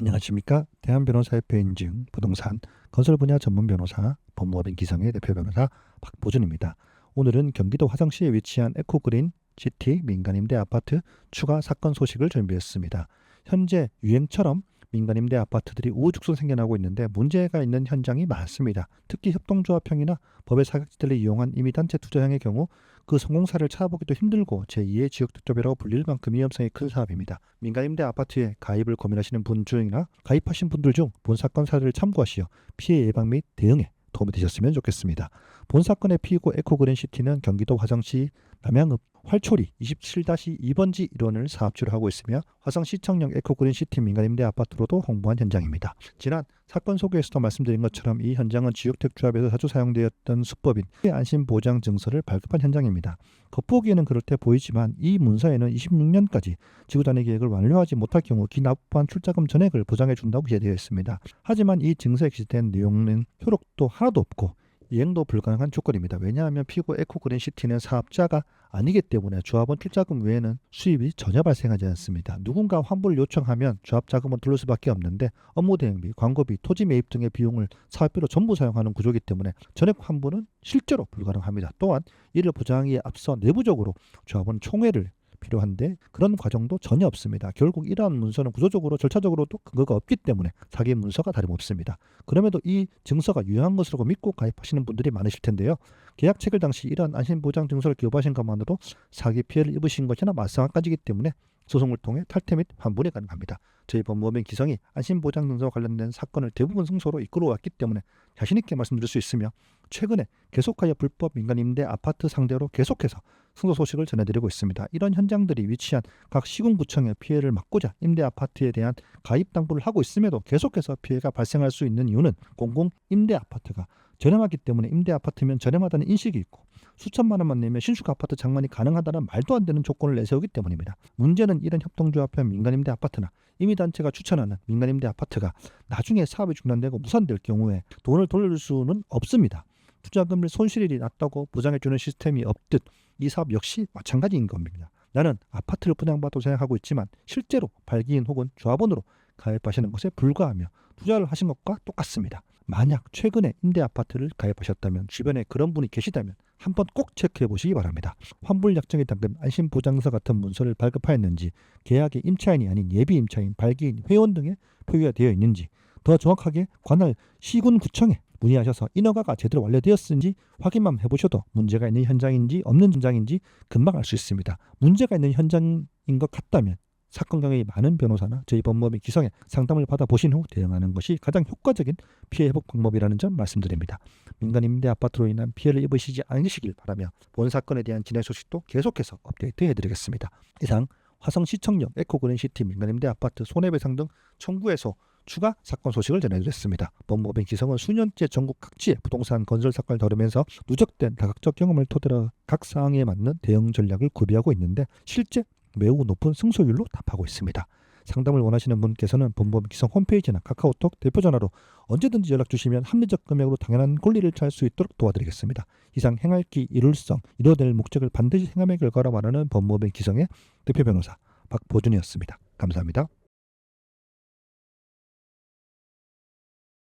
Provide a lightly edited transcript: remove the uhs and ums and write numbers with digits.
안녕하십니까. 대한변호사협회 인증 부동산 건설 분야 전문 변호사 법무법인 기성의 대표 변호사 박보준입니다. 오늘은 경기도 화성시에 위치한 에코그린 시티 민간임대 아파트 추가 사건 소식을 준비했습니다. 현재 유행처럼 민간임대 아파트들이 우후죽순 생겨나고 있는데 문제가 있는 현장이 많습니다. 특히 협동조합형이나 법의 사각지대를 이용한 임의단체 투자형의 경우 그 성공사를 찾아보기도 힘들고 제2의 지역특조비라고 불릴 만큼 위험성이 큰 사업입니다. 민간임대 아파트에 가입을 고민하시는 분 중이나 가입하신 분들 중 본 사건 사례를 참고하시어 피해 예방 및 대응에 도움이 되셨으면 좋겠습니다. 본 사건의 피고 에코그린시티는 경기도 화성시 남양읍 활초리 27-2번지 일원을 사업주로 하고 있으며 화성시청령 에코그린시티 민간임대 아파트로도 홍보한 현장입니다. 지난 사건 소개에서도 말씀드린 것처럼 이 현장은 지역택조합에서 자주 사용되었던 수법인 안심보장증서를 발급한 현장입니다. 겉보기에는 그렇게 보이지만 이 문서에는 26년까지 지구단위 계획을 완료하지 못할 경우 기납부한 출자금 전액을 보장해 준다고 기재되어 있습니다. 하지만 이 증서에 기재된 내용은 효력도 하나도 없고 이행도 불가능한 조건입니다. 왜냐하면 피고 에코그린시티는 사업자가 아니기 때문에 조합원 출자금 외에는 수입이 전혀 발생하지 않습니다. 누군가 환불을 요청하면 조합 자금은 들을 수밖에 없는데 업무 대행비, 광고비, 토지 매입 등의 비용을 사업비로 전부 사용하는 구조이기 때문에 전액 환불은 실제로 불가능합니다. 또한 이를 보장하기에 앞서 내부적으로 조합원 총회를 필요한데 그런 과정도 전혀 없습니다. 결국 이러한 문서는 구조적으로 절차적으로도 근거가 없기 때문에 사기 문서가 다름없습니다. 그럼에도 이 증서가 유효한 것으로 믿고 가입하시는 분들이 많으실 텐데요. 계약 체결 당시 이러한 안심보장 증서를 기업하신 것만으로도 사기 피해를 입으신 것이나 마찬가지이기 때문에 소송을 통해 탈퇴 및 환불이 가능합니다. 저희 법무법인 기성이 안심보장 증서와 관련된 사건을 대부분 승소로 이끌어왔기 때문에 자신있게 말씀드릴 수 있으며 최근에 계속하여 불법 민간임대 아파트 상대로 계속해서 승소 소식을 전해드리고 있습니다. 이런 현장들이 위치한 각 시군구청의 피해를 막고자 임대 아파트에 대한 가입 당부를 하고 있음에도 계속해서 피해가 발생할 수 있는 이유는 공공 임대 아파트가 저렴하기 때문에 임대 아파트면 저렴하다는 인식이 있고 수천만 원만 내면 신축 아파트 장만이 가능하다는 말도 안 되는 조건을 내세우기 때문입니다. 문제는 이런 협동조합형 민간임대 아파트나 임의단체가 추천하는 민간임대 아파트가 나중에 사업이 중단되고 무산될 경우에 돈을 돌려줄 수는 없습니다. 투자금을 손실이 났다고 보장해주는 시스템이 없듯 이 사업 역시 마찬가지인 겁니다. 나는 아파트를 분양받고 생각하고 있지만 실제로 발기인 혹은 조합원으로 가입하시는 것에 불과하며 투자를 하신 것과 똑같습니다. 만약 최근에 임대 아파트를 가입하셨다면 주변에 그런 분이 계시다면 한번 꼭 체크해 보시기 바랍니다. 환불 약정에 담긴 안심보장서 같은 문서를 발급하였는지, 계약의 임차인이 아닌 예비 임차인, 발기인, 회원 등의 표기가 되어 있는지, 더 정확하게 관할 시군구청에 문의하셔서 인허가가 제대로 완료되었는지 확인만 해보셔도 문제가 있는 현장인지 없는 현장인지 금방 알 수 있습니다. 문제가 있는 현장인 것 같다면 사건 경험이 많은 변호사나 저희 법무법인 기성에 상담을 받아보신 후 대응하는 것이 가장 효과적인 피해 회복 방법이라는 점 말씀드립니다. 민간 임대 아파트로 인한 피해를 입으시지 않으시길 바라며 본 사건에 대한 진행 소식도 계속해서 업데이트 해드리겠습니다. 이상 화성시청역 에코그린시티 민간임대 아파트 손해배상 등 청구해서 추가 사건 소식을 전해드렸습니다. 법무법인 기성은 수년째 전국 각지의 부동산 건설 사건을 다루면서 누적된 다각적 경험을 토대로 각 사항에 맞는 대응 전략을 구비하고 있는데 실제 매우 높은 승소율로 답하고 있습니다. 상담을 원하시는 분께서는 법무법인 기성 홈페이지나 카카오톡 대표전화로 언제든지 연락 주시면 합리적 금액으로 당연한 권리를 취할 수 있도록 도와드리겠습니다. 이상 행할기 이룰성, 이뤄낼 목적을 반드시 행함의 결과라 말하는 법무법인 기성의 대표 변호사 박보준이었습니다. 감사합니다.